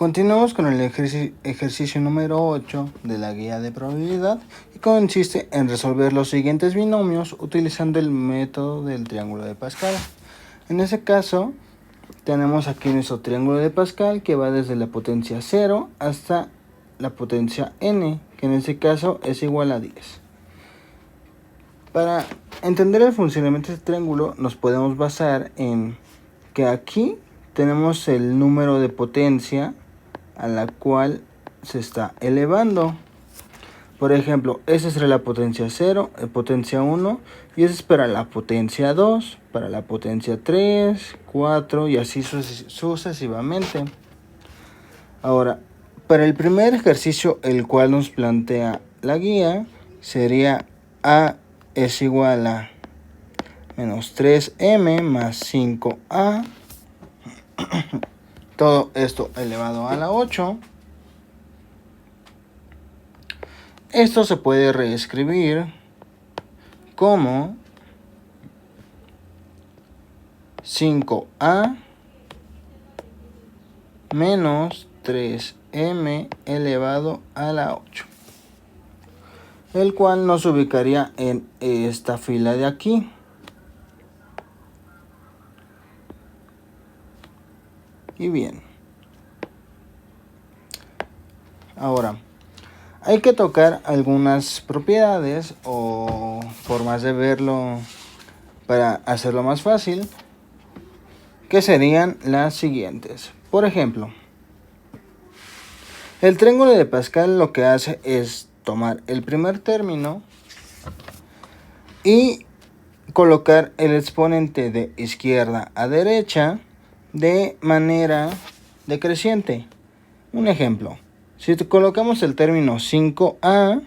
Continuamos con el ejercicio número 8 de la guía de probabilidad y consiste en resolver los siguientes binomios utilizando el método del triángulo de Pascal. En ese caso, tenemos aquí nuestro triángulo de Pascal que va desde la potencia 0 hasta la potencia n, que en ese caso es igual a 10. Para entender el funcionamiento de este triángulo nos podemos basar en que aquí tenemos el número de potencia a la cual se está elevando. Por ejemplo, esa será la potencia 0, la potencia 1, y esa es para la potencia 2, para la potencia 3, 4 y así sucesivamente. Ahora, para el primer ejercicio, el cual nos plantea la guía, sería A es igual a menos 3m más 5a. Todo esto elevado a la 8. Esto se puede reescribir como 5a menos 3m elevado a la 8, el cual nos ubicaría en esta fila de aquí. Y bien, ahora hay que tocar algunas propiedades o formas de verlo para hacerlo más fácil, que serían las siguientes. Por ejemplo, el triángulo de Pascal lo que hace es tomar el primer término y colocar el exponente de izquierda a derecha de manera decreciente. Un ejemplo, si colocamos el término 5a,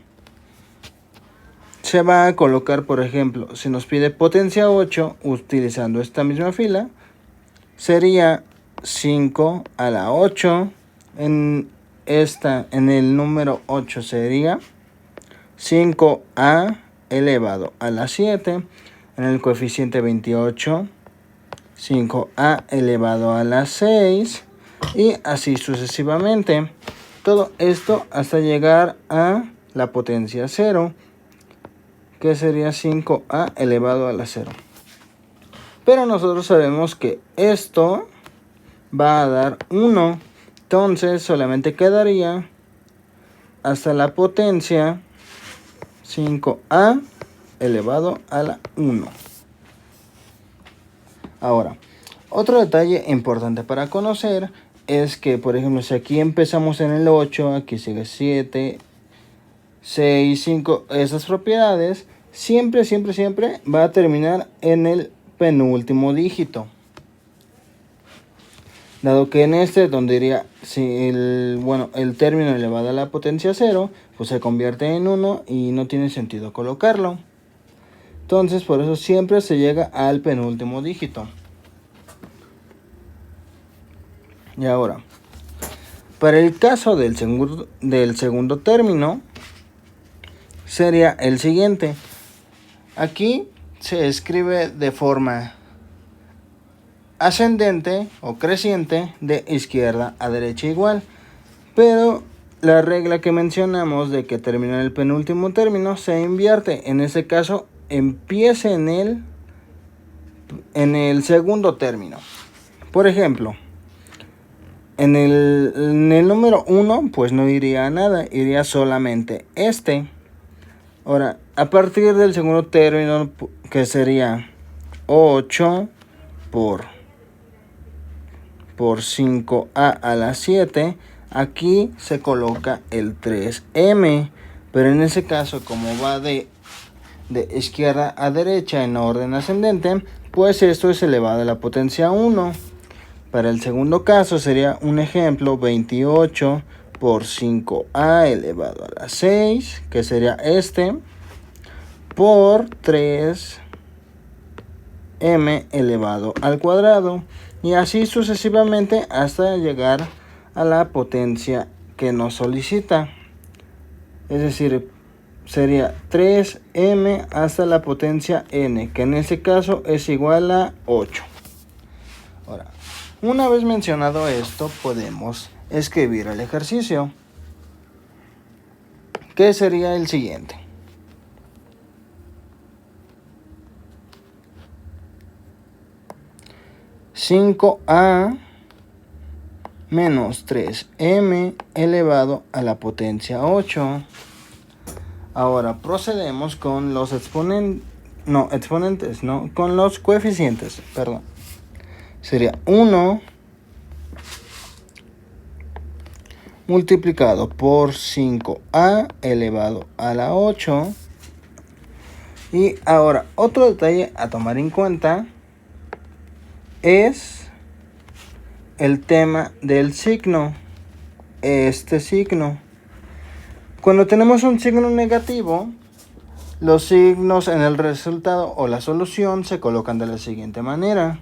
se va a colocar, por ejemplo, si nos pide potencia 8, utilizando esta misma fila, sería 5 a la 8, en el número 8 sería 5a elevado a la 7, en el coeficiente 28, 5a elevado a la 6 y así sucesivamente. Todo esto hasta llegar a la potencia 0, que sería 5a elevado a la 0. Pero nosotros sabemos que esto va a dar 1, entonces solamente quedaría hasta la potencia 5a elevado a la 1. Ahora, otro detalle importante para conocer es que, por ejemplo, si aquí empezamos en el 8, aquí sigue 7, 6, 5, esas propiedades, siempre va a terminar en el penúltimo dígito. Dado que en este, donde iría si el término elevado a la potencia 0, pues se convierte en 1 y no tiene sentido colocarlo. Entonces, por eso siempre se llega al penúltimo dígito. Y ahora, para el caso del segundo término, sería el siguiente. Aquí se escribe de forma ascendente o creciente de izquierda a derecha igual. Pero la regla que mencionamos de que termina en el penúltimo término se invierte. En este caso, empieza en el segundo término. Por ejemplo, en el número 1 pues no iría nada, iría solamente este. Ahora, a partir del segundo término, que sería 8 por 5a a la 7, aquí se coloca el 3m. Pero en ese caso, como va de izquierda a derecha en orden ascendente, pues esto es elevado a la potencia 1. Para el segundo caso sería un ejemplo 28 por 5a elevado a la 6, que sería este, por 3m elevado al cuadrado, y así sucesivamente hasta llegar a la potencia que nos solicita. Es decir, sería 3m hasta la potencia n, que en este caso es igual a 8. Ahora, una vez mencionado esto, podemos escribir el ejercicio, que sería el siguiente. (5a menos 3m elevado a la potencia 8). Ahora procedemos con los con los coeficientes, perdón. Sería 1 multiplicado por 5a elevado a la 8. Y ahora otro detalle a tomar en cuenta es el tema del signo. Este signo, cuando tenemos un signo negativo, los signos en el resultado o la solución se colocan de la siguiente manera: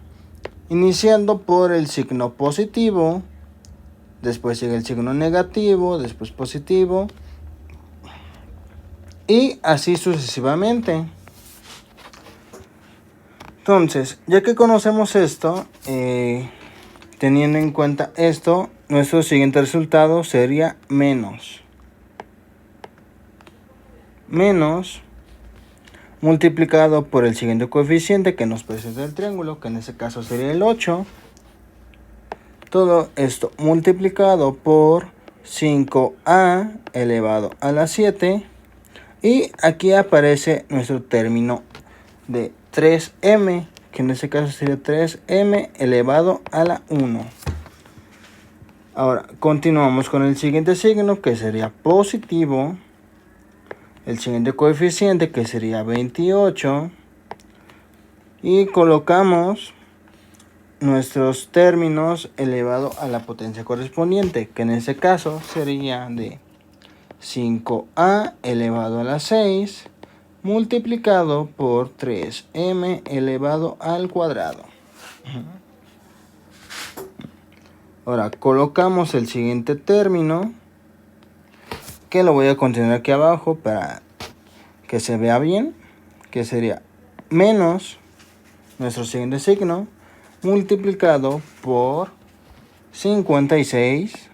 iniciando por el signo positivo, después sigue el signo negativo, después positivo, y así sucesivamente. Entonces, ya que conocemos esto, teniendo en cuenta esto, nuestro siguiente resultado sería menos multiplicado por el siguiente coeficiente que nos presenta el triángulo, que en este caso sería el 8. Todo esto multiplicado por 5a elevado a la 7. Y aquí aparece nuestro término de 3m, que en este caso sería 3m elevado a la 1. Ahora continuamos con el siguiente signo, que sería positivo. El siguiente coeficiente, que sería 28. Y colocamos nuestros términos elevado a la potencia correspondiente, que en este caso sería de 5a elevado a la 6 multiplicado por 3m elevado al cuadrado. Ahora colocamos el siguiente término, que lo voy a continuar aquí abajo para que se vea bien, que sería menos nuestro siguiente signo multiplicado por 56.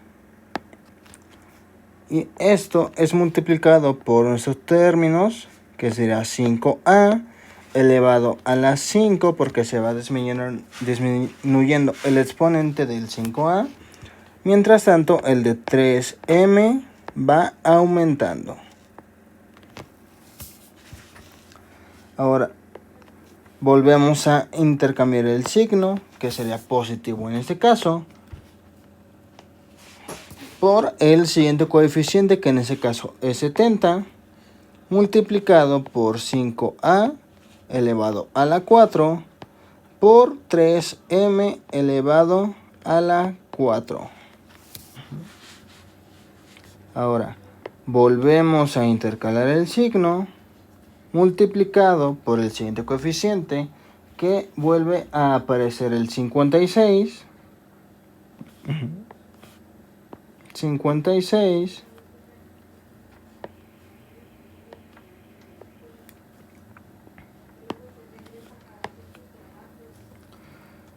Y esto es multiplicado por nuestros términos, que será 5a elevado a la 5, porque se va disminuyendo el exponente del 5a. Mientras tanto, el de 3m va aumentando. Ahora volvemos a intercambiar el signo, que sería positivo en este caso, por el siguiente coeficiente, que en este caso es 70, multiplicado por 5a elevado a la 4 por 3m elevado a la 4. Ahora volvemos a intercalar el signo, multiplicado por el siguiente coeficiente, que vuelve a aparecer el 56.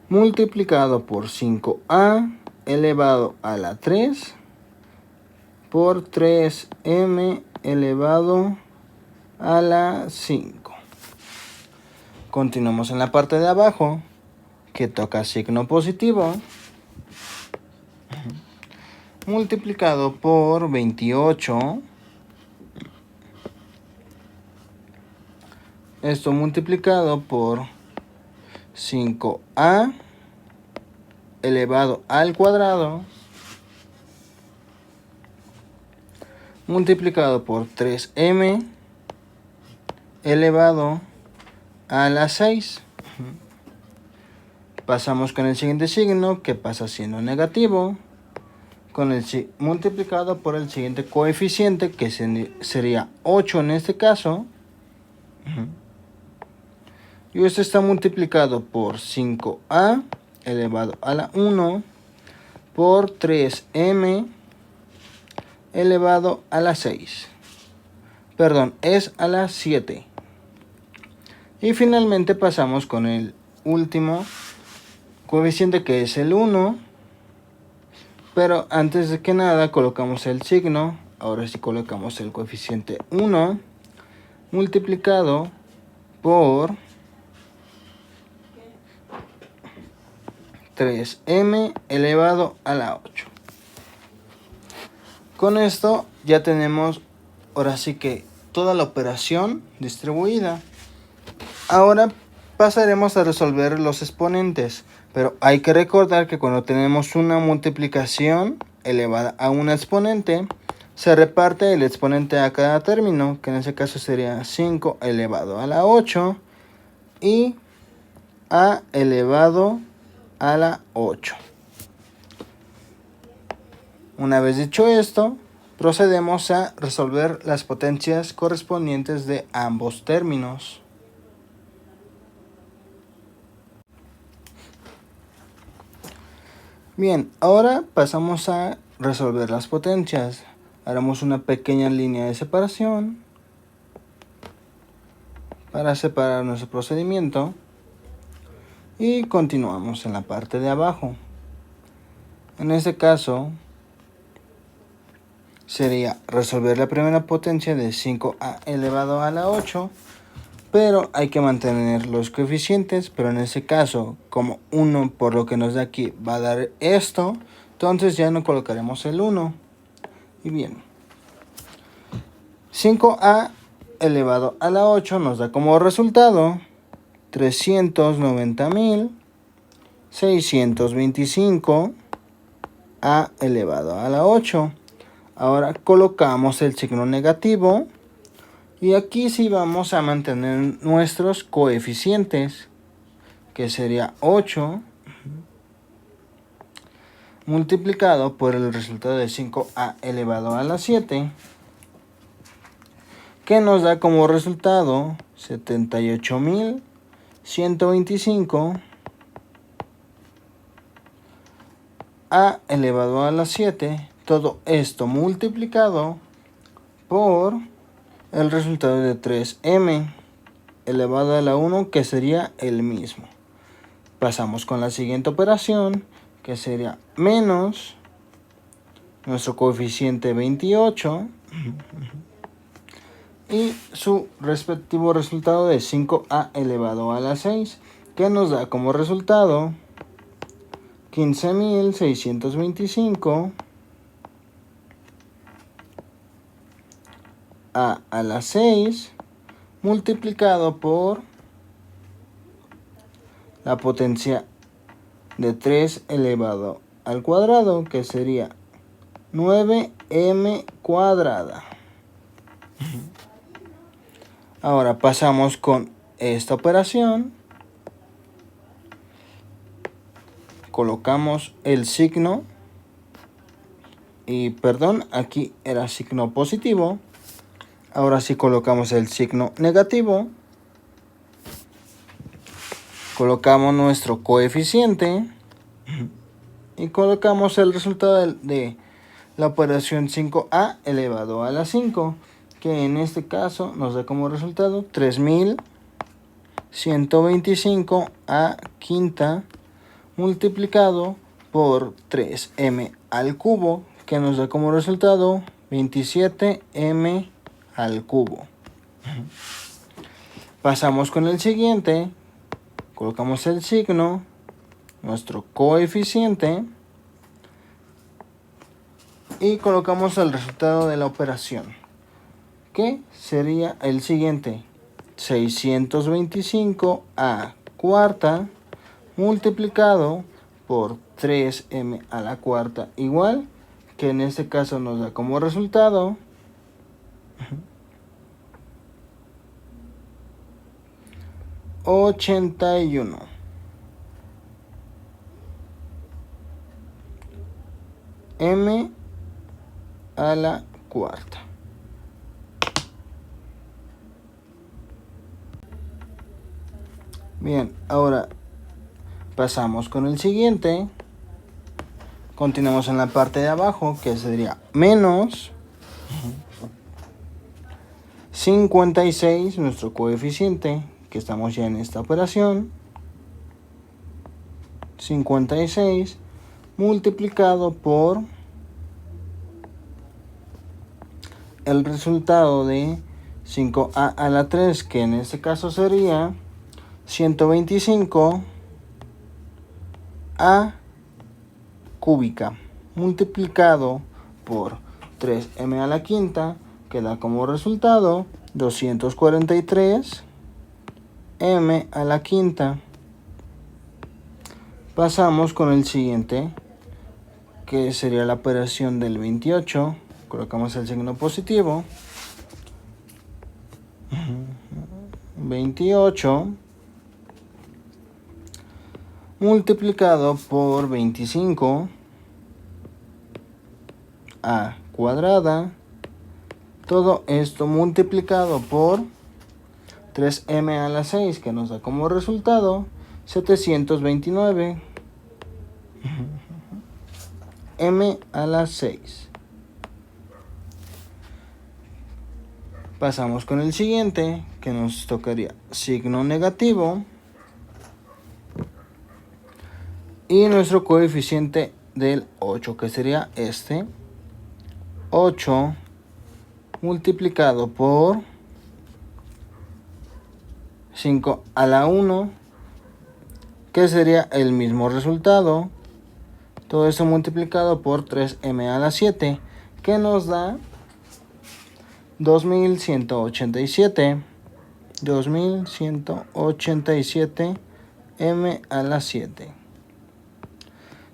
Multiplicado por 5a elevado a la 3 por 3m elevado a la 5. Continuamos en la parte de abajo, que toca signo positivo, multiplicado por 28. Esto multiplicado por 5a elevado al cuadrado multiplicado por 3m elevado a la 6. Pasamos con el siguiente signo, que pasa siendo negativo, con el multiplicado por el siguiente coeficiente, que sería 8 en este caso. Y esto está multiplicado por 5a elevado a la 1 por 3m elevado a la 6. Perdón, es a la 7. Y finalmente pasamos con el último coeficiente, que es el 1, Pero antes de que nada colocamos el signo. Ahora sí colocamos el coeficiente 1 multiplicado por 3m elevado a la 8. Con esto ya tenemos ahora sí que toda la operación distribuida. Ahora pasaremos a resolver los exponentes, pero hay que recordar que cuando tenemos una multiplicación elevada a un exponente, se reparte el exponente a cada término, que en ese caso sería 5 elevado a la 8 y a elevado a la 8. Una vez dicho esto, procedemos a resolver las potencias correspondientes de ambos términos. Bien, ahora pasamos a resolver las potencias. Haremos una pequeña línea de separación para separar nuestro procedimiento y continuamos en la parte de abajo. En este caso sería resolver la primera potencia de 5a elevado a la 8, pero hay que mantener los coeficientes, pero en ese caso, como 1 por lo que nos da aquí va a dar esto, entonces ya no colocaremos el 1. Y bien, 5a elevado a la 8 nos da como resultado 390.625 a elevado a la 8. Ahora colocamos el signo negativo y aquí sí vamos a mantener nuestros coeficientes, que sería 8 multiplicado por el resultado de 5a elevado a la 7, que nos da como resultado 78.125 a elevado a la 7. Todo esto multiplicado por el resultado de 3m elevado a la 1, que sería el mismo. Pasamos con la siguiente operación, que sería menos nuestro coeficiente 28 y su respectivo resultado de 5a elevado a la 6, que nos da como resultado 15.625 a la 6 multiplicado por la potencia de 3 elevado al cuadrado, que sería 9m cuadrada. Ahora pasamos con esta operación. Colocamos el signo y perdón, aquí era signo positivo. Ahora sí colocamos el signo negativo. Colocamos nuestro coeficiente y colocamos el resultado de la operación 5a elevado a la 5, que en este caso nos da como resultado 3.125 a quinta multiplicado por 3m al cubo, que nos da como resultado 27m al cubo. Pasamos con el siguiente. Colocamos el signo, nuestro coeficiente y colocamos el resultado de la operación, que sería el siguiente: 625 a cuarta multiplicado por 3m a la cuarta igual, que en este caso nos da como resultado 81. M a la cuarta. Bien, ahora pasamos con el siguiente. Continuamos en la parte de abajo, que sería menos 56, nuestro coeficiente, que estamos ya en esta operación. 56 multiplicado por el resultado de 5a a la 3, que en este caso sería 125 a cúbica, multiplicado por 3m a la quinta, que da como resultado 243 m a la quinta. Pasamos con el siguiente, que sería la operación del 28. Colocamos el signo positivo. 28 multiplicado por 25 a cuadrada. Todo esto multiplicado por 3m a la 6, que nos da como resultado 729 m a la 6. Pasamos con el siguiente, que nos tocaría signo negativo. Y nuestro coeficiente del 8, que sería este. 8 multiplicado por 5 a la 1, que sería el mismo resultado. Todo esto multiplicado por 3m a la 7, que nos da 2187 m a la 7.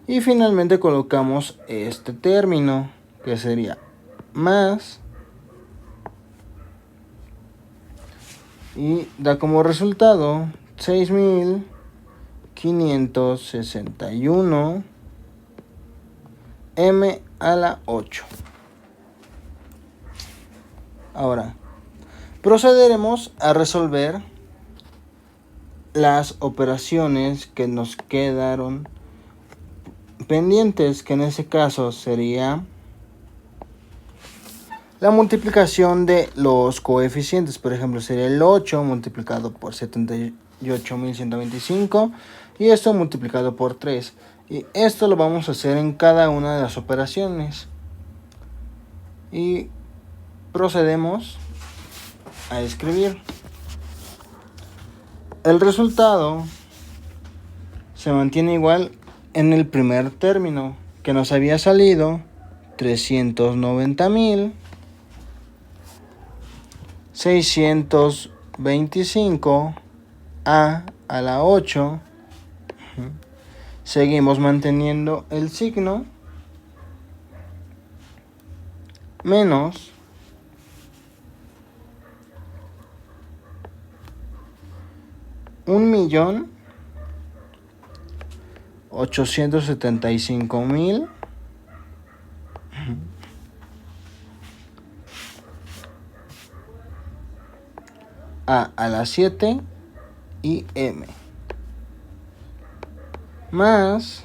Y finalmente colocamos este término, que sería más, y da como resultado 6561 m a la 8. Ahora, procederemos a resolver las operaciones que nos quedaron pendientes, que en este caso sería la multiplicación de los coeficientes. Por ejemplo, sería el 8 multiplicado por 78.125 y esto multiplicado por 3. Y esto lo vamos a hacer en cada una de las operaciones. Y procedemos a escribir. El resultado se mantiene igual en el primer término, que nos había salido 390.625 a la 8. Seguimos manteniendo el signo, menos 1.875.000 a la 7 y m, más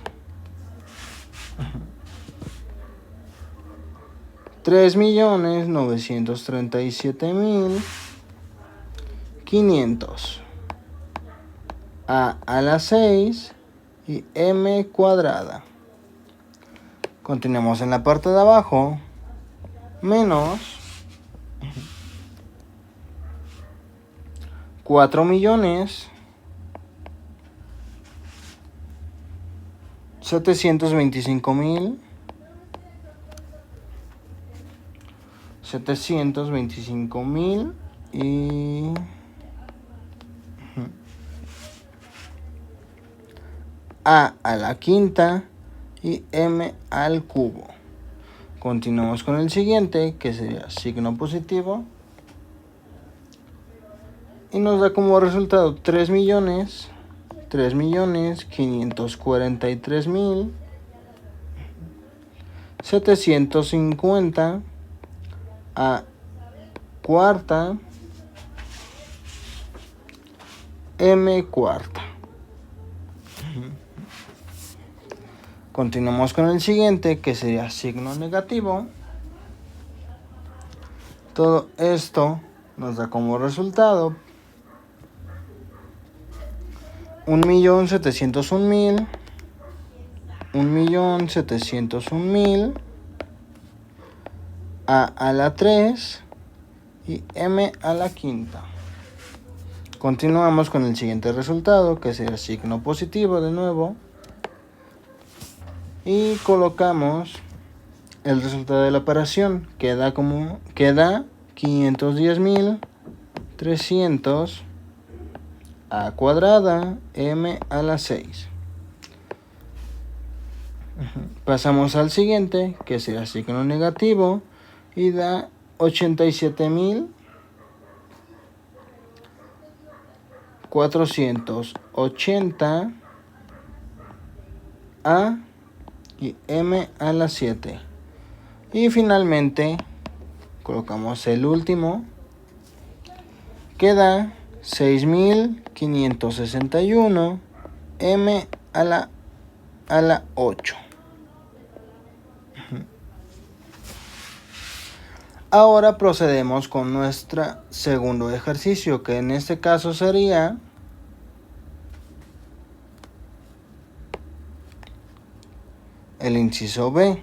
3.937.500 a la 6 y m cuadrada. Continuamos en la parte de abajo, menos 4.725.000 y a la quinta y m al cubo. Continuamos con el siguiente, que sería signo positivo, y nos da como resultado 3.543.750 a cuarta m cuarta. Continuamos con el siguiente, que sería signo negativo. Todo esto nos da como resultado 1.701.000 1.701.000, A a la 3 y M a la quinta. Continuamos con el siguiente resultado, que será signo positivo de nuevo. Y colocamos el resultado de la operación, que da 510.300 a cuadrada M a la 6. Pasamos al siguiente, que será signo negativo, y da 87.480 A y M a la 7. Y finalmente colocamos el último, que da 6.561 M a la 8. Ahora procedemos con nuestro segundo ejercicio, que en este caso sería el inciso B,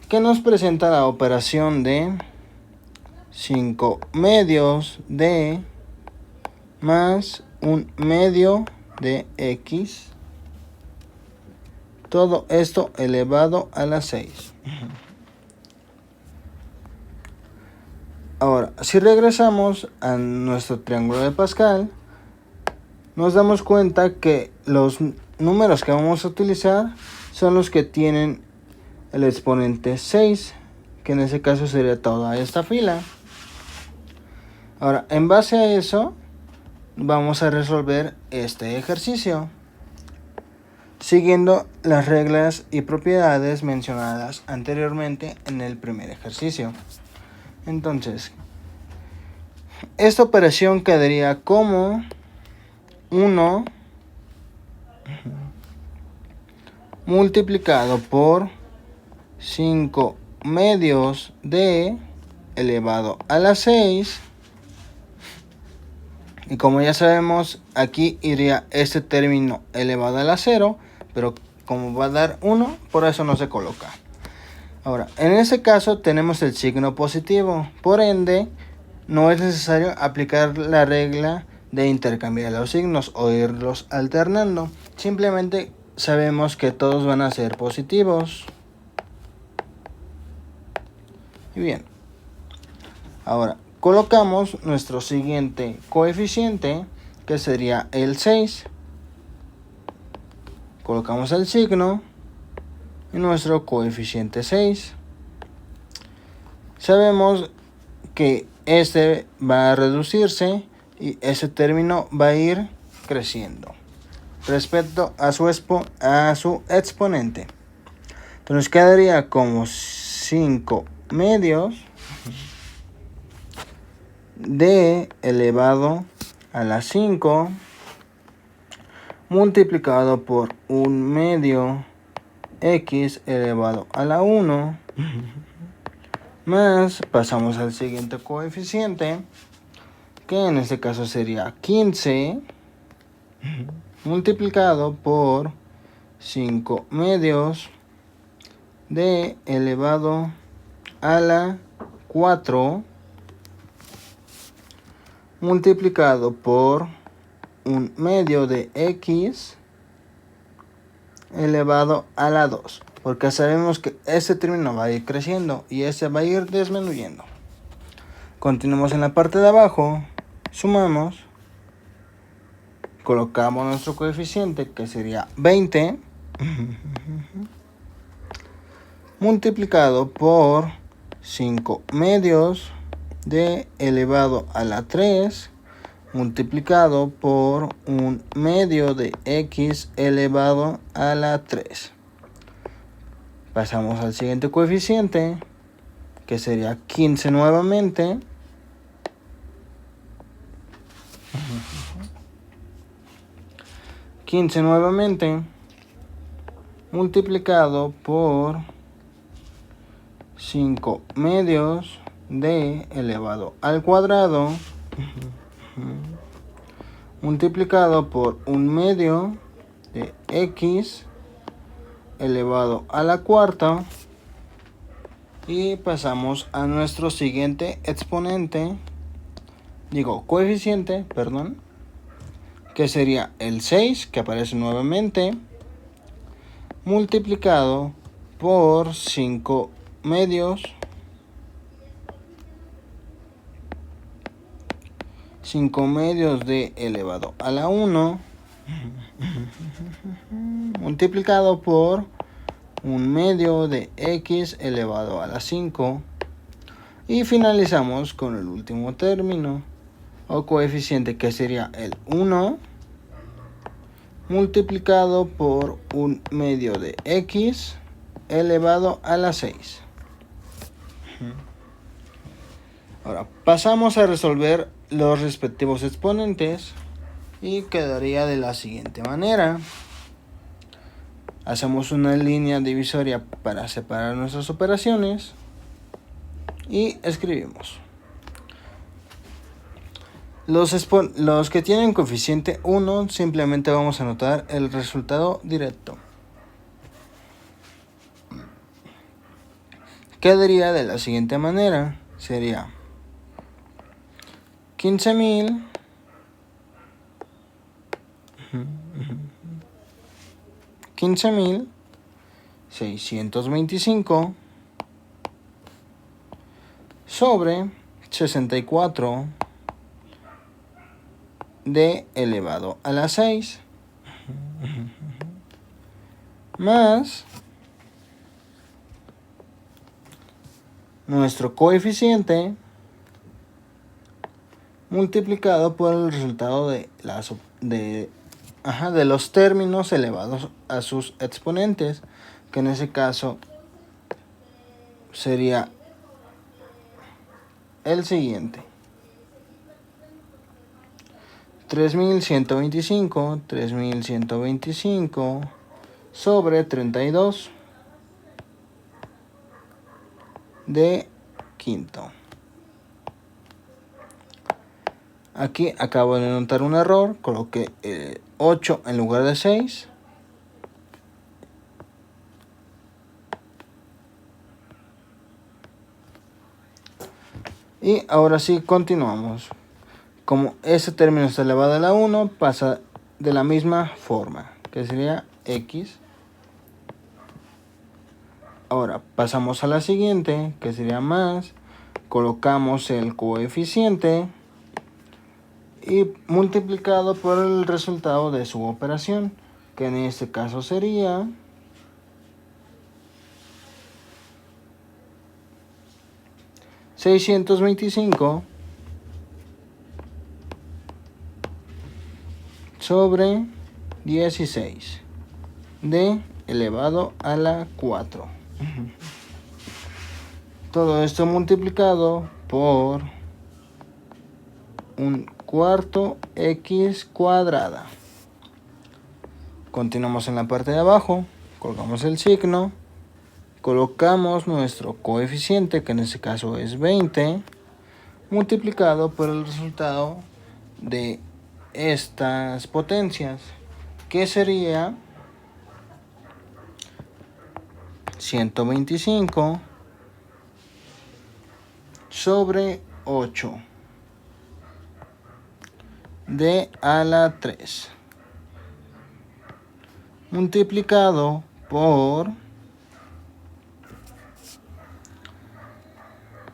que nos presenta la operación de 5 medios de más 1 medio de X, todo esto elevado a la 6. Ahora, si regresamos a nuestro triángulo de Pascal, nos damos cuenta que los números que vamos a utilizar son los que tienen el exponente 6, que en ese caso sería toda esta fila. Ahora, en base a eso, vamos a resolver este ejercicio, siguiendo las reglas y propiedades mencionadas anteriormente en el primer ejercicio. Entonces, esta operación quedaría como 1 multiplicado por 5 medios de elevado a la 6. Y como ya sabemos, aquí iría este término elevado a la 0, pero como va a dar 1, por eso no se coloca. Ahora, en este caso tenemos el signo positivo, por ende no es necesario aplicar la regla de intercambiar los signos o irlos alternando. Simplemente sabemos que todos van a ser positivos. Y bien, ahora colocamos nuestro siguiente coeficiente, que sería el 6. Colocamos el signo y nuestro coeficiente 6. Sabemos que este va a reducirse y ese término va a ir creciendo respecto a su exponente. Entonces quedaría como 5 medios de elevado a la 5 multiplicado por 1 medio X elevado a la 1 más, pasamos al siguiente coeficiente, que en este caso sería 15 multiplicado por 5 medios de elevado a la 4 multiplicado por 1 medio de X elevado a la 2, porque sabemos que este término va a ir creciendo y este va a ir disminuyendo. Continuamos en la parte de abajo, sumamos, colocamos nuestro coeficiente, que sería 20 multiplicado por 5 medios de elevado a la 3 multiplicado por 1 medio de X elevado a la 3. Pasamos al siguiente coeficiente, que sería 15 nuevamente. Multiplicado por 5 medios de elevado al cuadrado multiplicado por 1 medio de X elevado a la cuarta. Y pasamos a nuestro siguiente exponente, coeficiente, perdón, que sería el 6, que aparece nuevamente, multiplicado por 5 medios, 5 medios de elevado a la 1, multiplicado por 1 medio de x elevado a la 5. Y finalizamos con el último término o coeficiente, que sería el 1 multiplicado por 1 medio de x elevado a la 6. Ahora pasamos a resolver los respectivos exponentes y quedaría de la siguiente manera. Hacemos una línea divisoria para separar nuestras operaciones y escribimos. Los que tienen coeficiente 1 simplemente vamos a anotar el resultado directo. Quedaría de la siguiente manera. Sería 15.625 sobre 64 de elevado a la 6 más nuestro coeficiente multiplicado por el resultado de los términos elevados a sus exponentes, que en ese caso sería el siguiente: 3125 sobre 32 de quinto. Aquí acabo de notar un error, coloqué 8 en lugar de 6. Y ahora sí continuamos. Como ese término está elevado a la 1, pasa de la misma forma, que sería x. Ahora pasamos a la siguiente, que sería más. Colocamos el coeficiente y multiplicado por el resultado de su operación, que en este caso sería 625 sobre 16 de elevado a la 4. Todo esto multiplicado por 1/4 x cuadrada. Continuamos en la parte de abajo, colocamos el signo, colocamos nuestro coeficiente, que en este caso es 20, multiplicado por el resultado de estas potencias, que sería 125 sobre 8 de a la 3, multiplicado por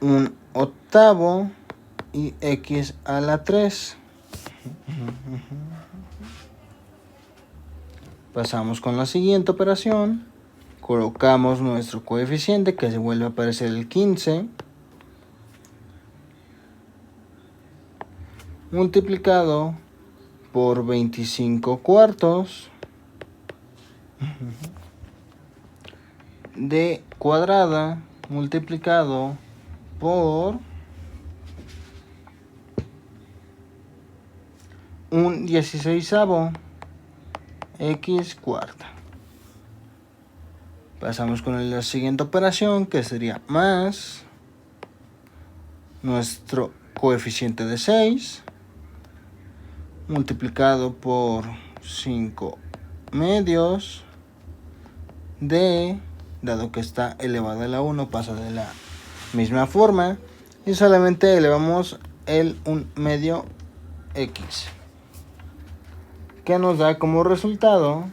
1/8 y x a la 3. Pasamos con la siguiente operación. Colocamos nuestro coeficiente, que se vuelve a aparecer el 15, multiplicado por 25/4 de cuadrada, multiplicado por 1/16 x cuarta. Pasamos con la siguiente operación, que sería más nuestro coeficiente de 6 multiplicado por 5 medios de, dado que está elevado a la 1, pasa de la misma forma y solamente elevamos el 1/2 x, que nos da como resultado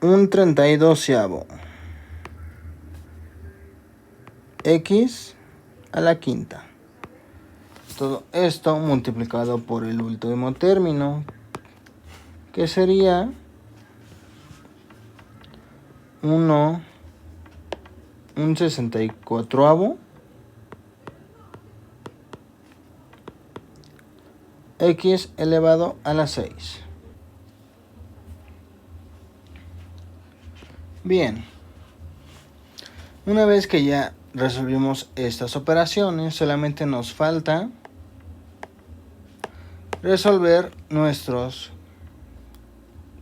un 32avo x a la quinta. Todo esto multiplicado por el último término, que sería un 64avo x elevado a la 6. Bien, una vez que ya resolvimos estas operaciones, solamente nos falta resolver nuestros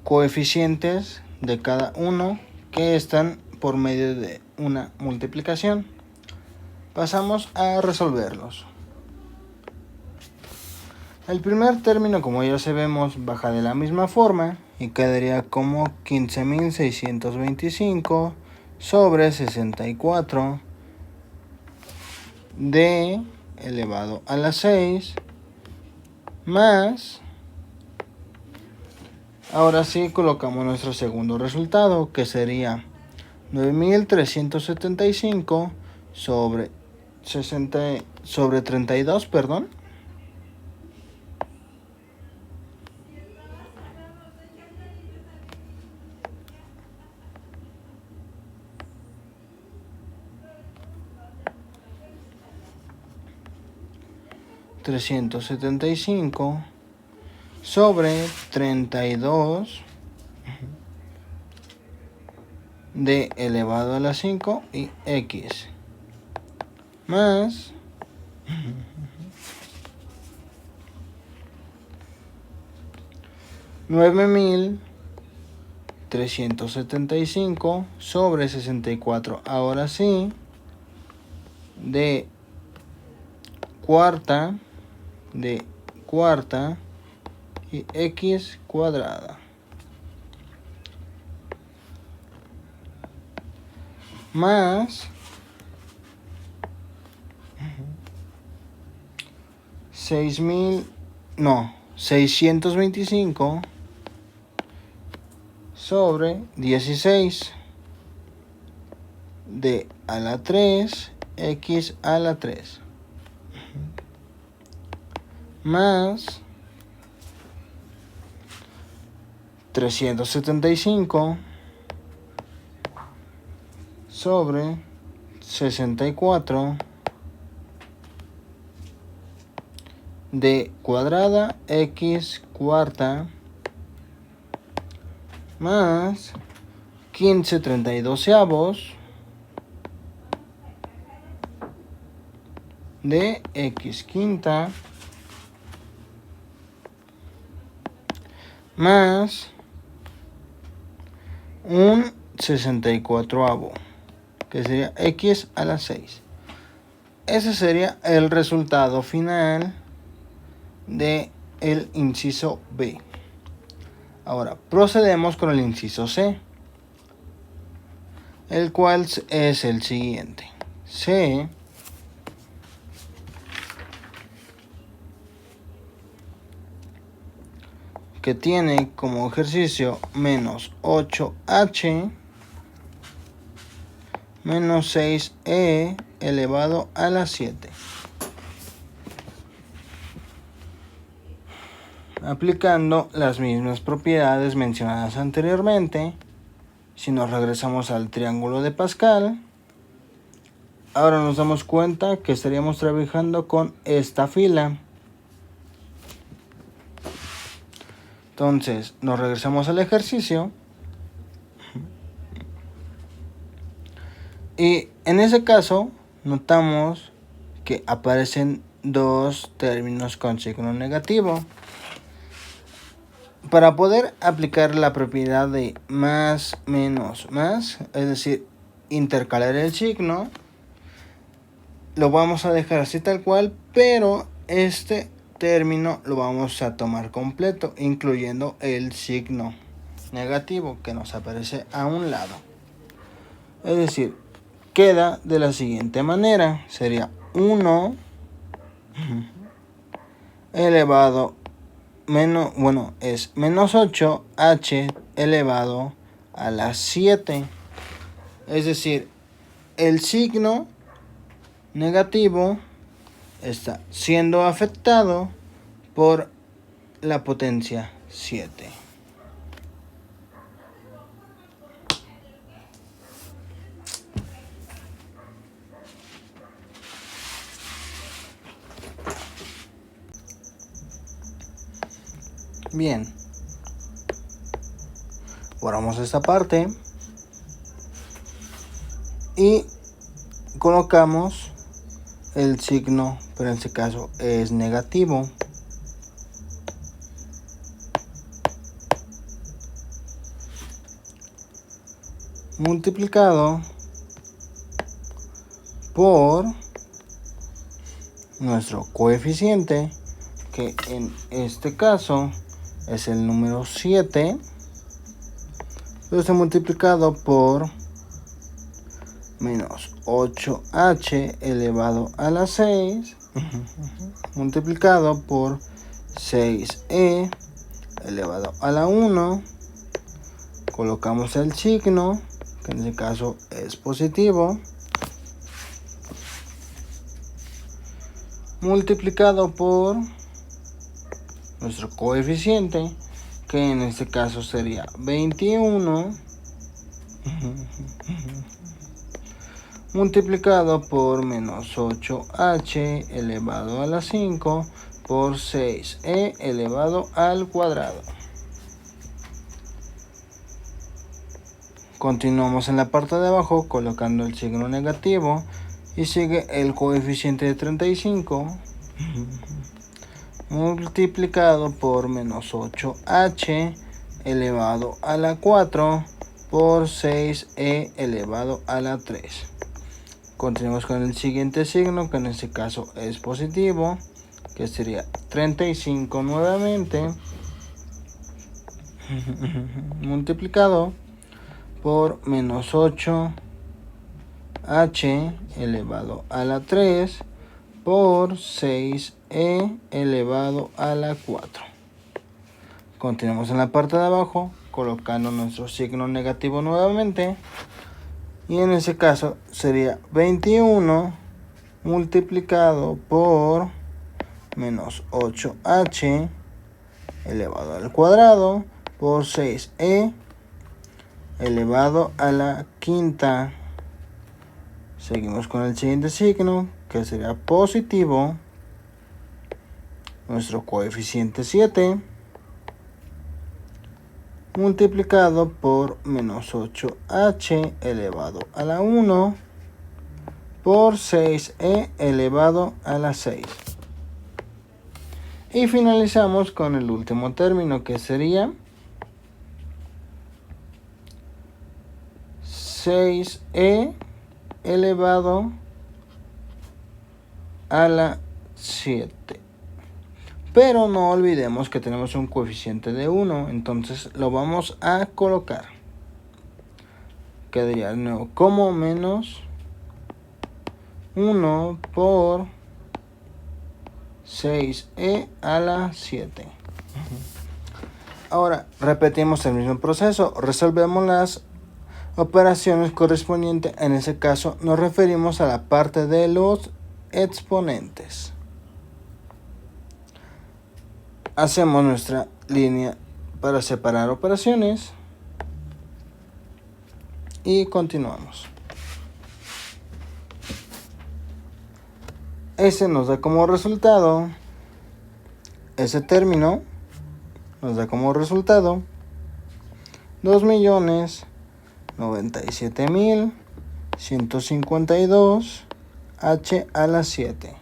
coeficientes de cada uno que están por medio de una multiplicación. Pasamos a resolverlos. El primer término, como ya sabemos, baja de la misma forma y quedaría como 15.625 sobre 64 d elevado a la 6 más, ahora sí colocamos nuestro segundo resultado, que sería 9.375 sobre 32, perdón, sobre 32 d elevado a la 5 y x más 9.375 sobre 64, ahora sí, de cuarta y x cuadrada más 625 sobre 16 d a la 3 x a la 3 más 375 sobre 64 d cuadrada x cuarta más 15/32 de x quinta más un 64avo, que sería x a la 6. Ese sería el resultado final de el inciso B. Ahora procedemos con el inciso C, el cual es el siguiente. C que tiene como ejercicio menos 8h menos 6e elevado a la 7. Aplicando las mismas propiedades mencionadas anteriormente, si nos regresamos al triángulo de Pascal, ahora nos damos cuenta que estaríamos trabajando con esta fila. Entonces nos regresamos al ejercicio y en ese caso notamos que aparecen dos términos con signo negativo. Para poder aplicar la propiedad de más menos más, es decir, intercalar el signo, lo vamos a dejar así tal cual, pero este término lo vamos a tomar completo, incluyendo el signo negativo que nos aparece a un lado. Es decir, queda de la siguiente manera. Sería 1 elevado es menos 8h elevado a la 7. Es decir, el signo negativo está siendo afectado por la potencia 7. Bien, borramos esta parte y colocamos el signo, pero en este caso es negativo. Multiplicado por nuestro coeficiente, que en este caso es el número 7. Entonces multiplicado por menos 8h elevado a la 6 multiplicado por 6e elevado a la 1. Colocamos el signo, que en este caso es positivo, multiplicado por nuestro coeficiente, que en este caso sería 21, multiplicado por menos 8h elevado a la 5 por 6e elevado al cuadrado. Continuamos en la parte de abajo colocando el signo negativo y sigue el coeficiente de 35 multiplicado por menos 8h elevado a la 4 por 6e elevado a la 3. Continuamos con el siguiente signo, que en este caso es positivo, que sería 35 nuevamente multiplicado por menos 8h elevado a la 3 por 6e elevado a la 4. Continuamos en la parte de abajo colocando nuestro signo negativo nuevamente, y en ese caso sería 21 multiplicado por menos 8h elevado al cuadrado por 6e elevado a la quinta. Seguimos con el siguiente signo, que sería positivo, nuestro coeficiente 7 multiplicado por menos 8h elevado a la 1 por 6e elevado a la 6. Y finalizamos con el último término, que sería 6e elevado a la 7. Pero no olvidemos que tenemos un coeficiente de 1, entonces lo vamos a colocar. Quedaría de nuevo como menos 1 por 6e a la 7. Ahora repetimos el mismo proceso, resolvemos las operaciones correspondientes. En ese caso nos referimos a la parte de los exponentes. Hacemos nuestra línea para separar operaciones y continuamos. Ese nos da como resultado, ese término nos da como resultado 2.097.152 h a la 7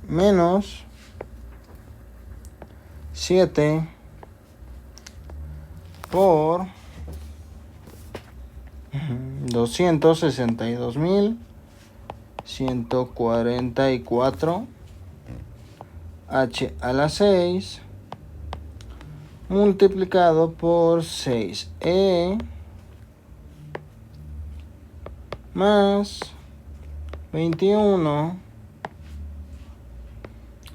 menos 7 por 262.144 h a la 6 multiplicado por 6e más 21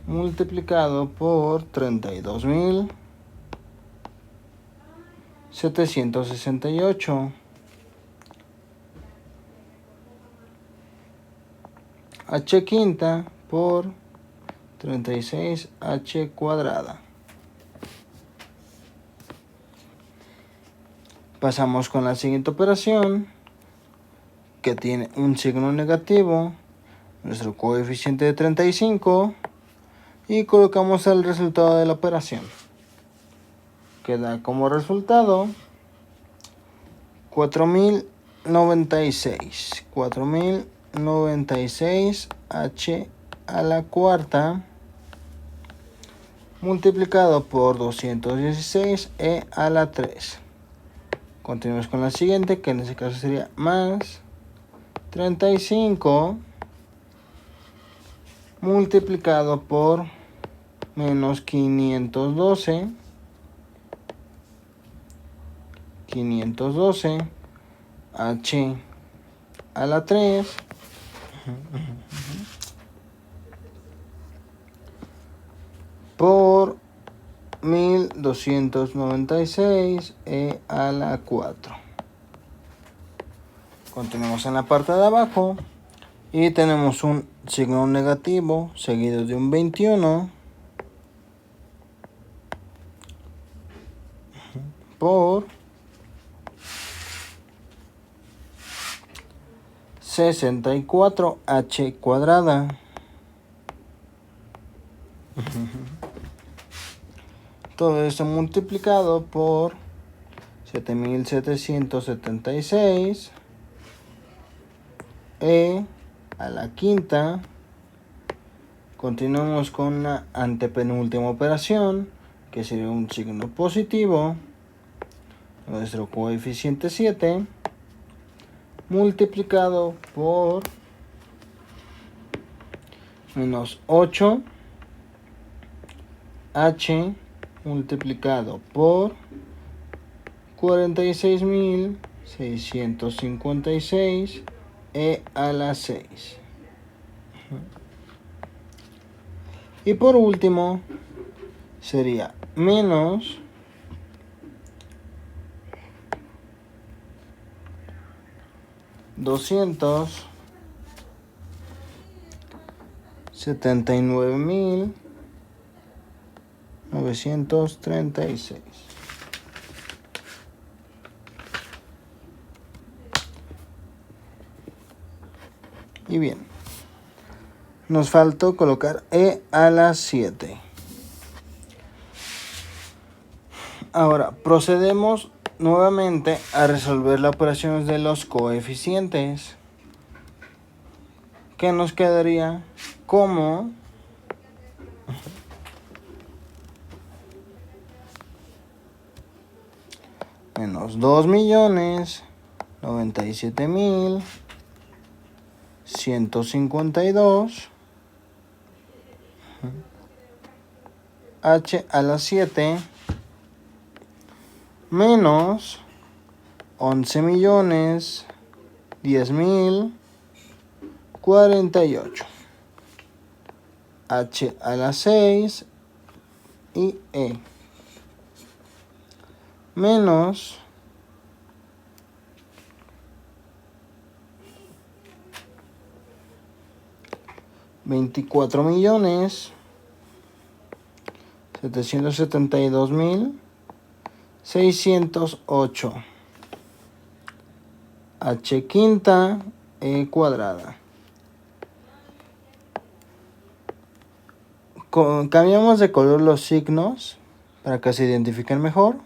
multiplicado por 32.768 h quinta por 36h cuadrada. Pasamos con la siguiente operación, que tiene un signo negativo, nuestro coeficiente de 35, y colocamos el resultado de la operación. Queda como resultado 4096 h a la cuarta multiplicado por 216 e a la 3. Continuamos con la siguiente, que en este caso sería más 35 multiplicado por menos 512 h a la 3 por 1296 e a la 4. Continuamos en la parte de abajo y tenemos un signo negativo seguido de un 21 por 64h cuadrada. Todo esto multiplicado por 7776 e a la quinta. Continuamos con la antepenúltima operación, que sería un signo positivo, nuestro coeficiente 7 multiplicado por menos 8 h multiplicado por 46.656 e a la 6. Y por último sería menos 279.936. Y bien, nos faltó colocar e a la 7. Ahora procedemos nuevamente a resolver las operaciones de los coeficientes, que nos quedaría como menos 2.097.152 h a la 7 menos 11.010.048 h a la 6 y e menos 24.772.608 h quinta e cuadrada. Cambiamos de color los signos para que se identifiquen mejor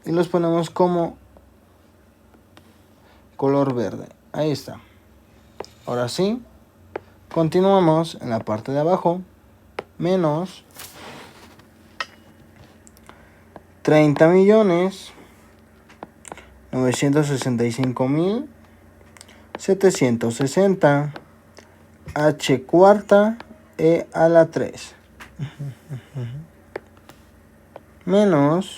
y los ponemos como color verde. Ahí está. Ahora sí, continuamos en la parte de abajo. Menos 30.965.760 h cuarta e a la 3. menos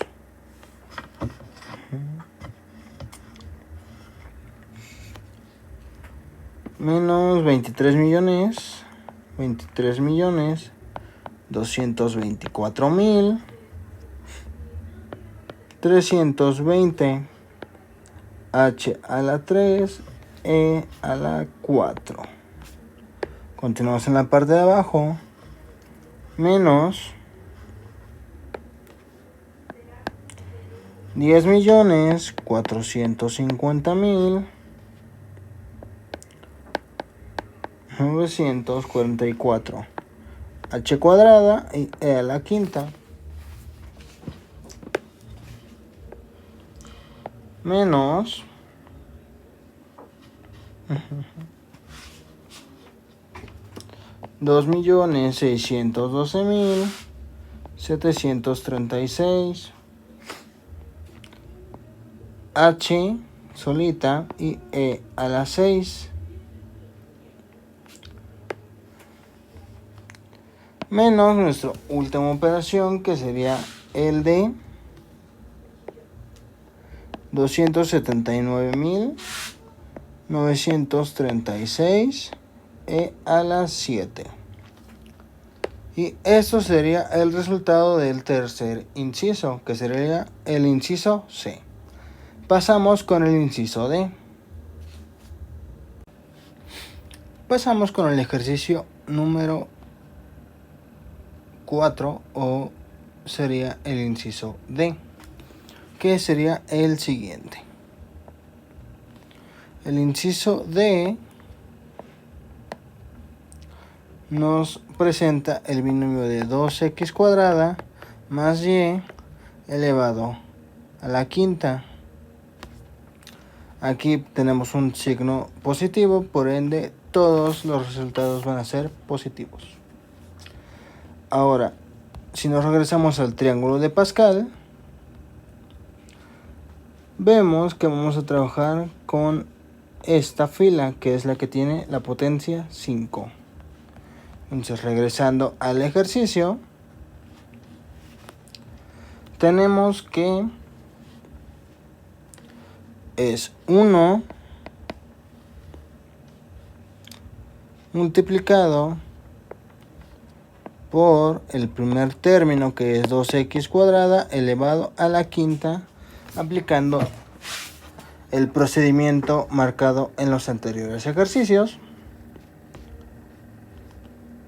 menos 23.224.320 h a la 3 e a la 4. Continuamos en la parte de abajo, menos 10.450.944 h cuadrada y e a la quinta, menos 2.612.736 h solita y e a la 6, menos nuestra última operación, que sería el de 279.936 e a la 7. Y esto sería el resultado del tercer inciso, que sería el inciso C. Pasamos con el inciso D. Pasamos con el ejercicio número 4, o sería el inciso D, que sería el siguiente. El inciso D nos presenta el binomio de 2x cuadrada más y elevado a la quinta. Aquí tenemos un signo positivo, por ende todos los resultados van a ser positivos. Ahora, si nos regresamos al triángulo de Pascal, vemos que vamos a trabajar con esta fila, que es la que tiene la potencia 5. Entonces, regresando al ejercicio, tenemos que es 1 multiplicado por el primer término, que es 2x cuadrada elevado a la quinta, aplicando el procedimiento marcado en los anteriores ejercicios.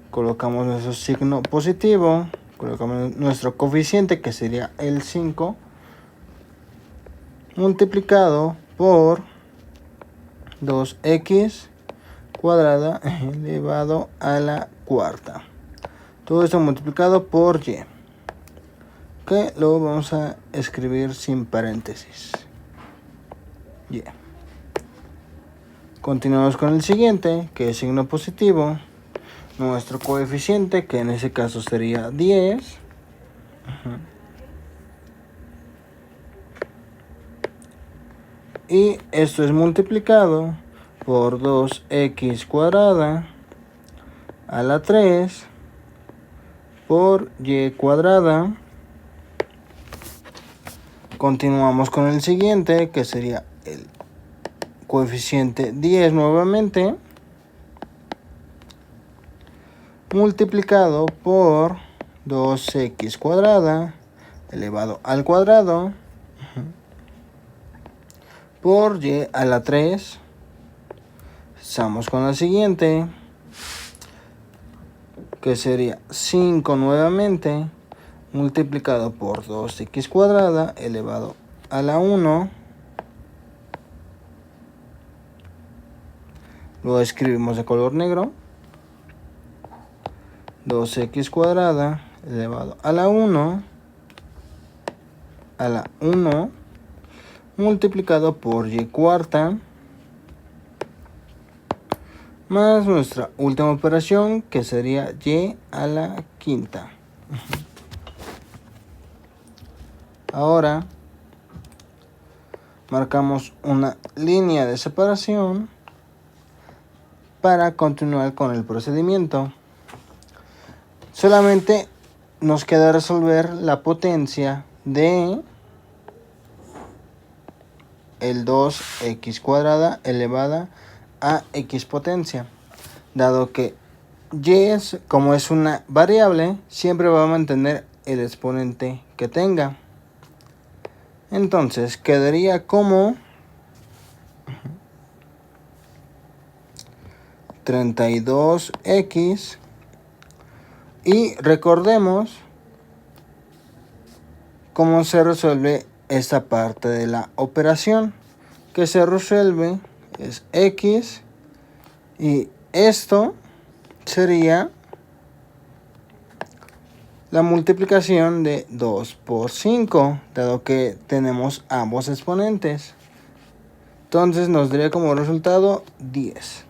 Colocamos nuestro signo positivo, colocamos nuestro coeficiente, que sería el 5, multiplicado por 2x cuadrada elevado a la cuarta. Todo esto multiplicado por y, que lo vamos a escribir sin paréntesis. Y. Continuamos con el siguiente, que es signo positivo. Nuestro coeficiente, que en ese caso sería 10. Y esto es multiplicado por 2x cuadrada a la 3 por y cuadrada. Continuamos con el siguiente, que sería el coeficiente 10 nuevamente, multiplicado por 2x cuadrada elevado al cuadrado por y a la 3. Estamos con la siguiente, que sería 5 nuevamente, multiplicado por 2x cuadrada elevado a la 1. Lo escribimos de color negro. 2x cuadrada elevado a la 1 multiplicado por y cuarta, más nuestra última operación, que sería y a la quinta. Ahora marcamos una línea de separación para continuar con el procedimiento. Solamente nos queda resolver la potencia de el 2x cuadrada elevada a x potencia, dado que y como es una variable, siempre va a mantener el exponente que tenga. Entonces quedaría como 32x, y recordemos cómo se resuelve esta parte de la operación. Que se resuelve es x, y esto sería la multiplicación de 2 por 5, dado que tenemos ambos exponentes. Entonces nos daría como resultado 10.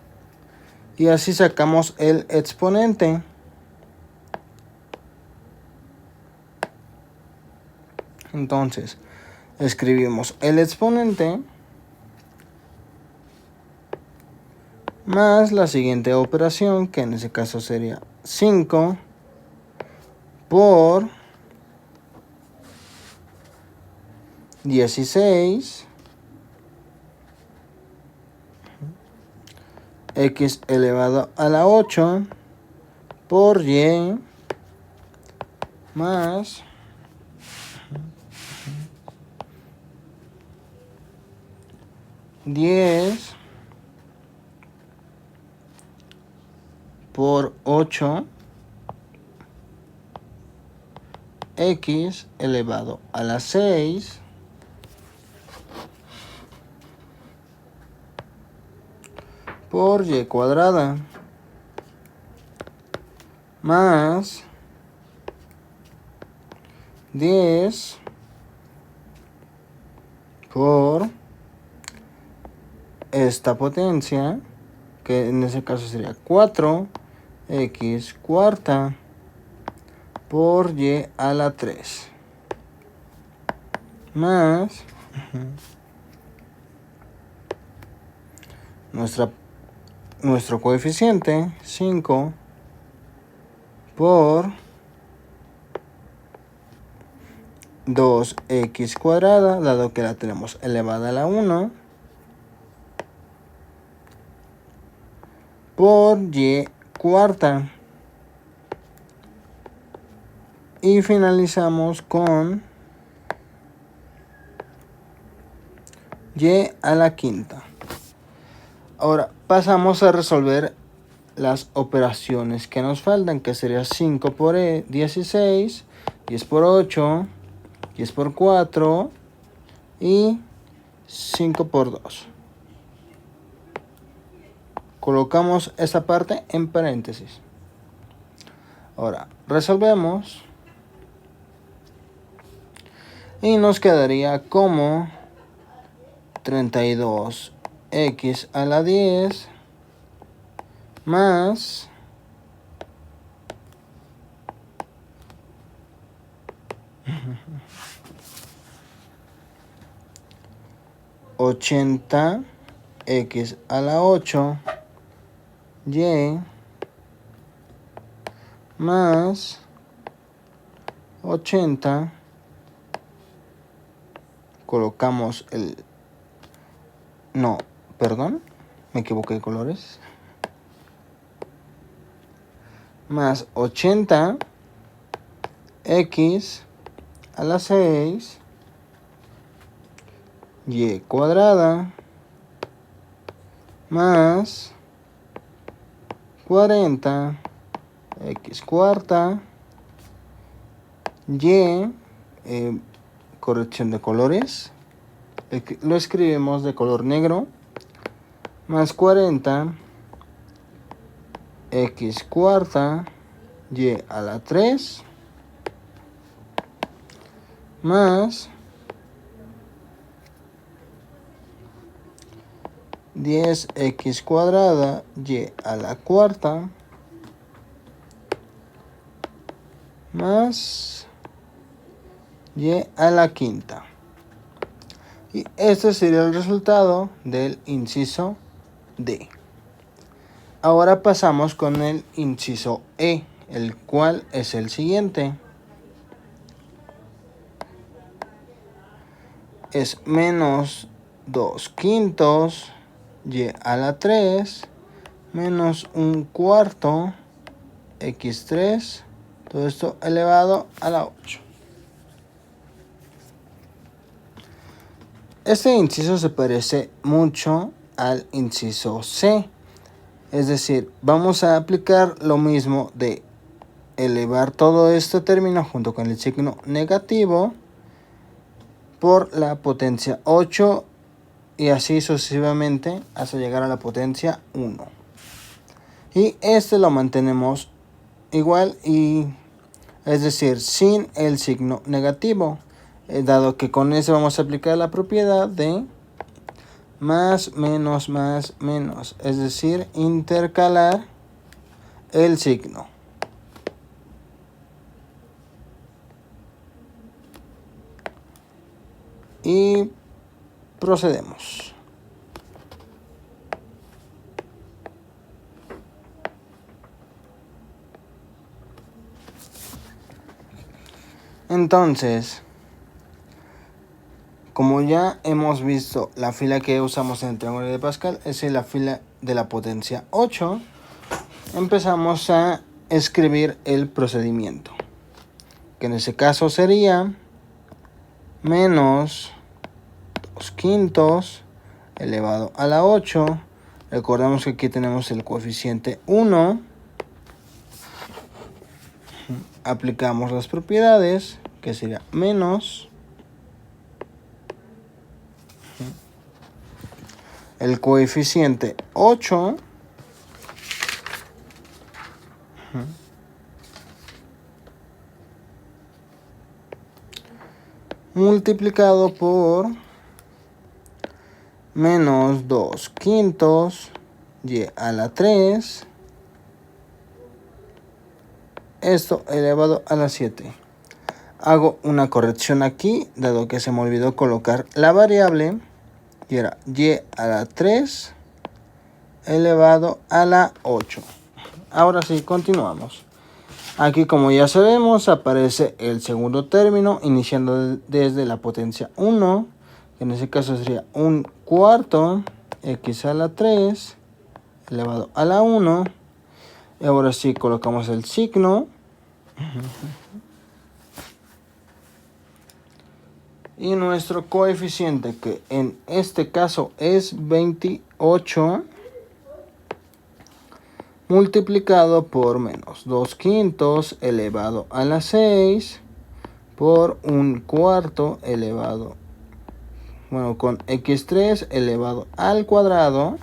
Y así sacamos el exponente. Entonces escribimos el exponente más la siguiente operación, que en ese caso sería 5 por 16 x elevado a la 8 por y más 10 por 8 x elevado a la 6 por y cuadrada más 10 por esta potencia, que en ese caso sería 4x cuarta por y a la 3 más nuestro coeficiente 5 por 2x cuadrada, dado que la tenemos elevada a la 1, por y cuarta. Y finalizamos con y a la quinta. Ahora pasamos a resolver las operaciones que nos faltan, que sería 5 por 16, 10 por 8, 10 por 4 y 5 por 2. Colocamos esta parte en paréntesis. Ahora resolvemos y nos quedaría como 32x a la 10 más 80x a la 8 y más 80. Colocamos el... No, perdón, me equivoqué de colores. Más 80 x a la 6 y cuadrada más 40 x cuarta y corrección de colores, lo escribimos de color negro, más 40 x cuarta y a la 3 más 10x cuadrada y a la cuarta más y a la quinta. Y este sería el resultado del inciso D. Ahora pasamos con el inciso E, el cual es el siguiente. es menos 2/5 y a la 3 menos 1/4 x3, todo esto elevado a la 8. Este inciso se parece mucho al inciso C, es decir, vamos a aplicar lo mismo de elevar todo este término junto con el signo negativo por la potencia 8 y así sucesivamente hasta llegar a la potencia 1. Y este lo mantenemos igual, y es decir, sin el signo negativo, dado que con eso vamos a aplicar la propiedad de más, menos, es decir, intercalar el signo. Y procedemos. Entonces, como ya hemos visto, la fila que usamos en el triángulo de Pascal es la fila de la potencia 8. Empezamos a escribir el procedimiento, que en ese caso sería menos 2/5 elevado a la 8. Recordemos que aquí tenemos el coeficiente 1. Aplicamos las propiedades, que sería menos el coeficiente 8 multiplicado por menos 2/5 y a la 3, esto elevado a la 7. Hago una corrección aquí, dado que se me olvidó colocar la variable, y era y a la 3 elevado a la 8. Ahora sí, continuamos. Aquí, como ya sabemos, aparece el segundo término, iniciando desde la potencia 1, que en ese caso sería 1/4 x a la 3 elevado a la 1. Y ahora sí colocamos el signo. Y nuestro coeficiente, que en este caso es 28, multiplicado por menos 2/5 elevado a la 6 por 1/4 elevado, con x3 elevado al cuadrado,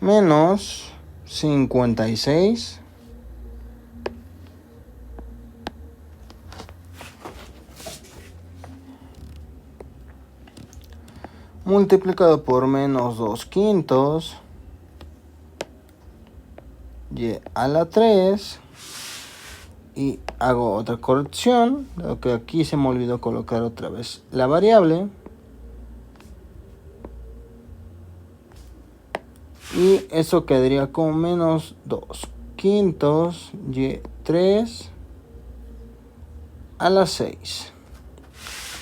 menos 56 multiplicado por menos 2/5 y a la 3. Y hago otra corrección, dado que aquí se me olvidó colocar otra vez la variable. Y eso quedaría con menos 2/5 y 3 a la 6.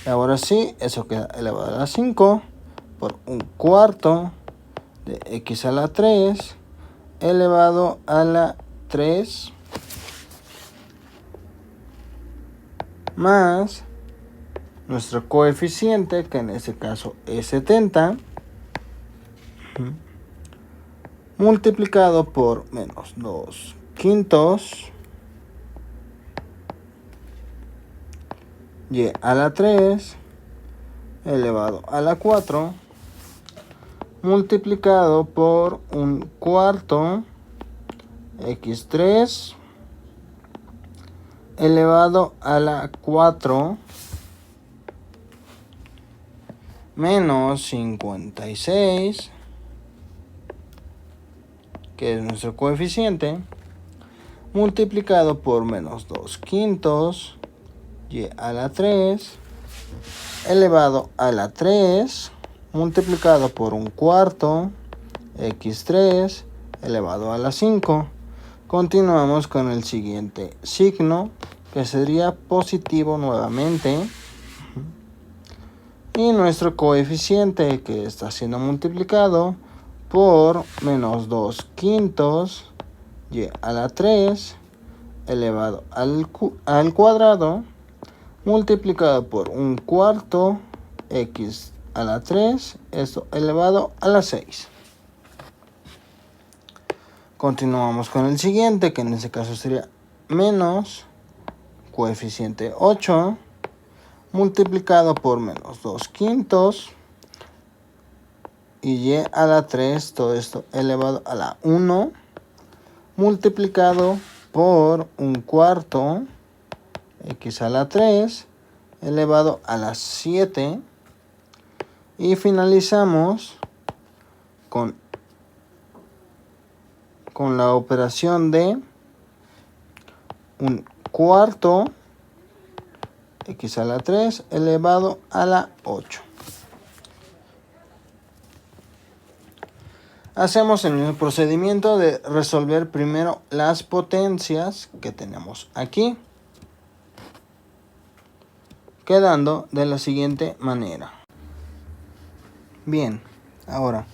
Y ahora sí, eso queda elevado a la 5 por 1/4 de x a la 3 elevado a la 3 más nuestro coeficiente, que en este caso es 70, multiplicado por menos 2/5 y a la 3 elevado a la 4, multiplicado por 1/4 x3 elevado a la 4 menos 56, que es nuestro coeficiente, multiplicado por menos 2/5 y a la 3 elevado a la 3 multiplicado por 1/4 x3 elevado a la 5. Continuamos con el siguiente signo, que sería positivo nuevamente, Y nuestro coeficiente, que está siendo multiplicado por menos 2 quintos y a la 3 elevado al cuadrado, multiplicado por un cuarto x a la 3, esto elevado a la 6. Continuamos con el siguiente, que en este caso sería menos coeficiente 8 multiplicado por menos 2 quintos y a la 3, todo esto elevado a la 1, multiplicado por un cuarto x a la 3 elevado a la 7. Y finalizamos con la operación de un cuarto x a la 3 elevado a la 8. Hacemos el mismo procedimiento de resolver primero las potencias que tenemos aquí, quedando de la siguiente manera. Bien, ahora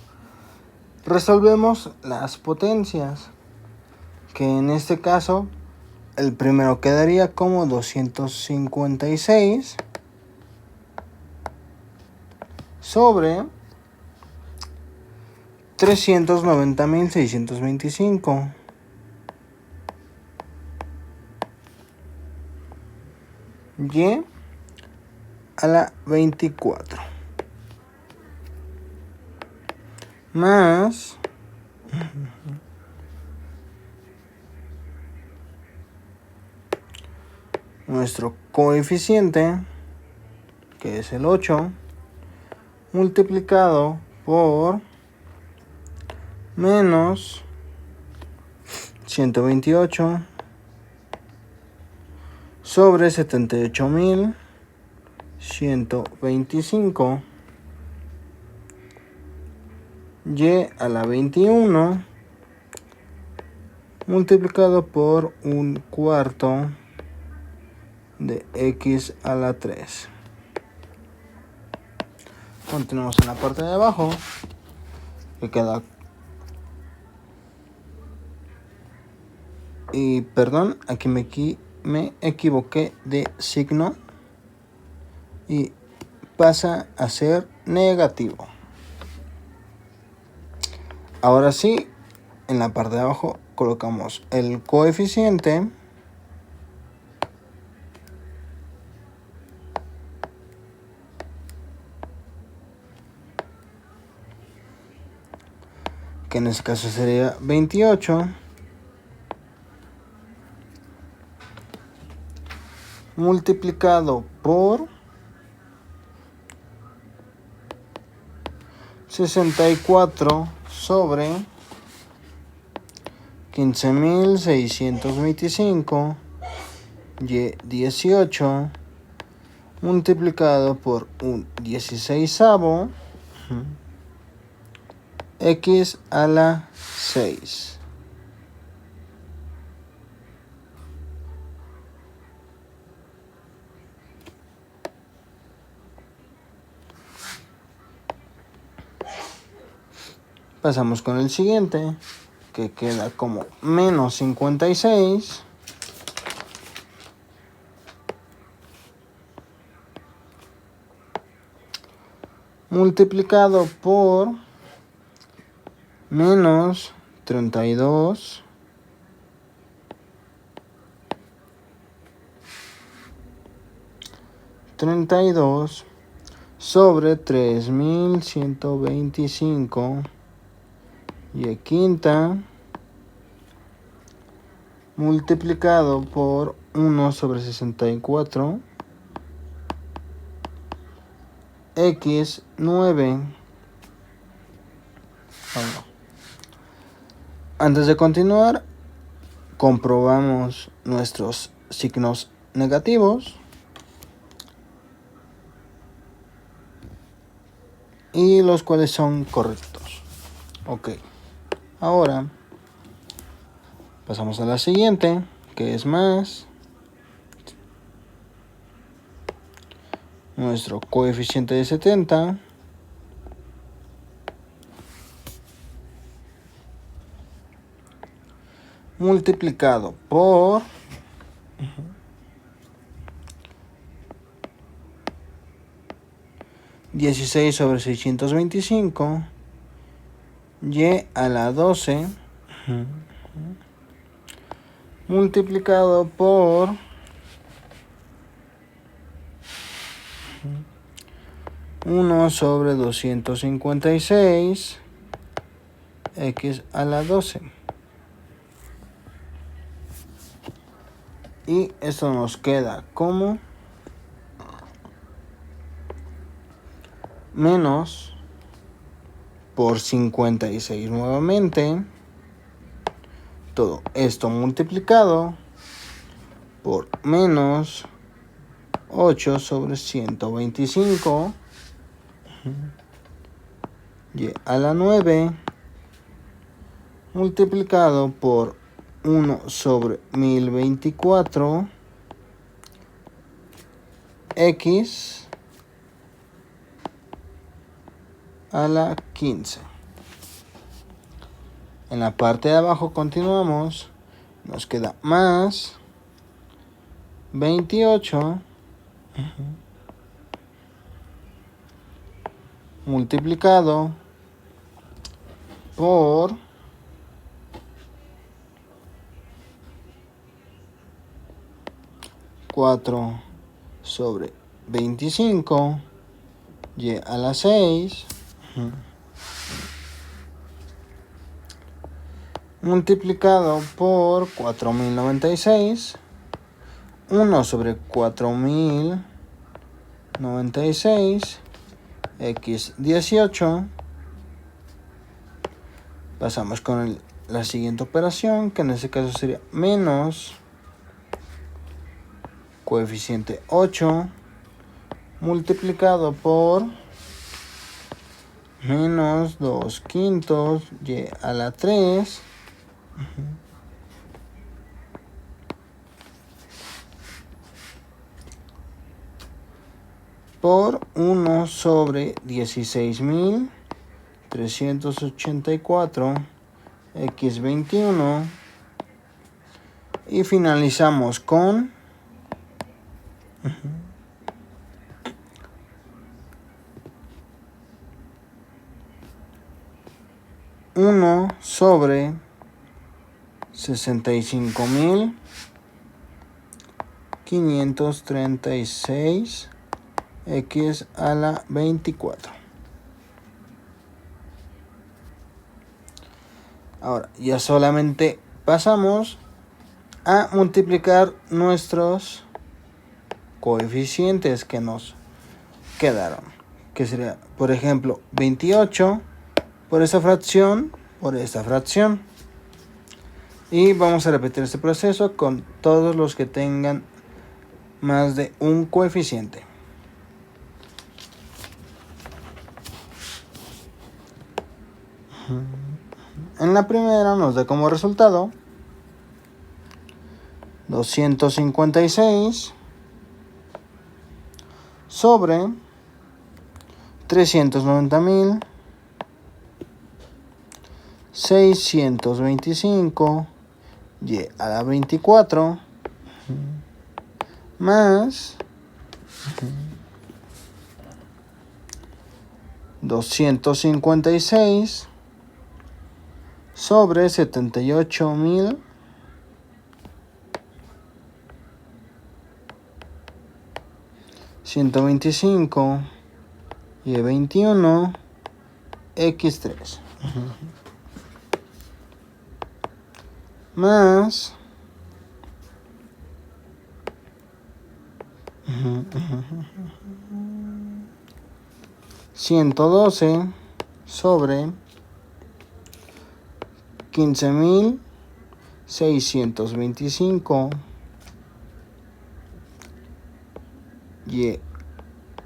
resolvemos las potencias, que en este caso el primero quedaría como 256 sobre 390.625. Y a la 24. Más nuestro coeficiente, que es el 8, multiplicado por menos 128 sobre 78.125 y a la 21 multiplicado por un cuarto de x a la 3. Continuamos en la parte de abajo, que queda, y perdón, aquí me equivoqué de signo y pasa a ser negativo. Ahora sí, en la parte de abajo colocamos el coeficiente, que en este caso sería 28, multiplicado por 64 sobre 15.625 y 18 multiplicado por un 16avo x a la 6. Pasamos con el siguiente, que queda como menos 56 multiplicado por menos 32 sobre 3.125 y quinta multiplicado por 1 sobre 64 x 9. Antes de continuar, comprobamos nuestros signos negativos y los cuales son correctos. Ok, ahora pasamos a la siguiente, que es más nuestro coeficiente de 70 multiplicado por 16 sobre 625 y a la 12 multiplicado por 1 sobre 256 x a la 12. Y esto nos queda como menos por 56 nuevamente. Todo esto multiplicado por menos 8 sobre 125 y a la 9 multiplicado por 1 sobre 1024 x a la 15. En la parte de abajo continuamos. Nos queda más 28 multiplicado por 4 sobre 25 y a la 6 multiplicado por 4096, 1 sobre 4096 x 18. Pasamos con la siguiente operación, que en este caso sería menos coeficiente 8 multiplicado por menos 2 quintos y a la 3 por 1 sobre 16.384 x 21 y finalizamos con 1 sobre 65.536 x a la 24. Ahora ya solamente pasamos a multiplicar nuestros coeficientes que nos quedaron, que sería, por ejemplo, 28 por esta fracción, por esta fracción. Y vamos a repetir este proceso con todos los que tengan más de un coeficiente. En la primera nos da como resultado 256 sobre 390.625 y a la 24 más 256 sobre 78.125 y 21 x3 más 112 sobre 15.625 y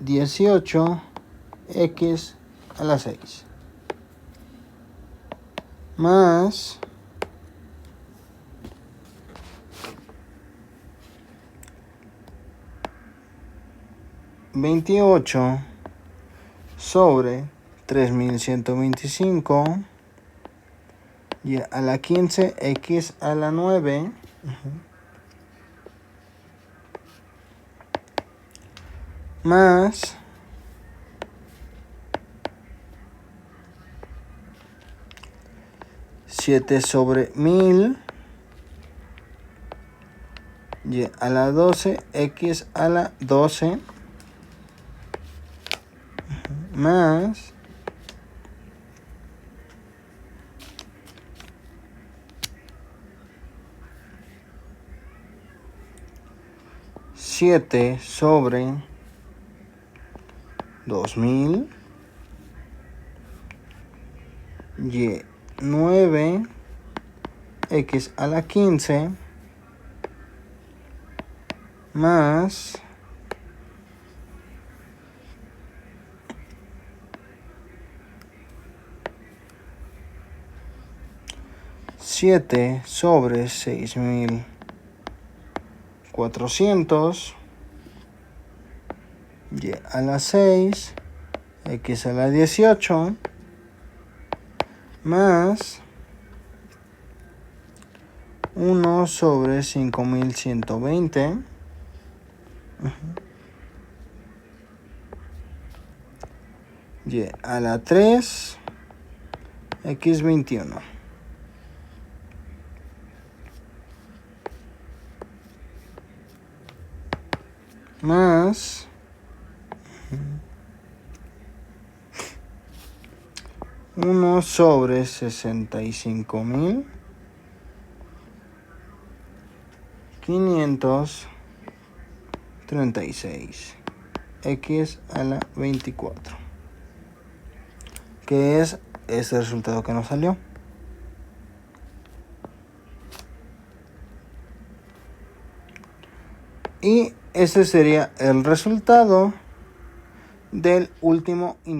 18 x a la 6 más 28 sobre 3125 y a la 15 x a la 9 más 7 sobre 1000 y a la 12 x a la 12 más 7 sobre 2000 y 9 x a la 15 más 7 sobre 6400 y a la 6 x a la 18 más 1 sobre 5120 y a la 3 x 21 más 1 sobre 65.536 x a la 24, que es este resultado que nos salió. Y ese sería el resultado del último intento.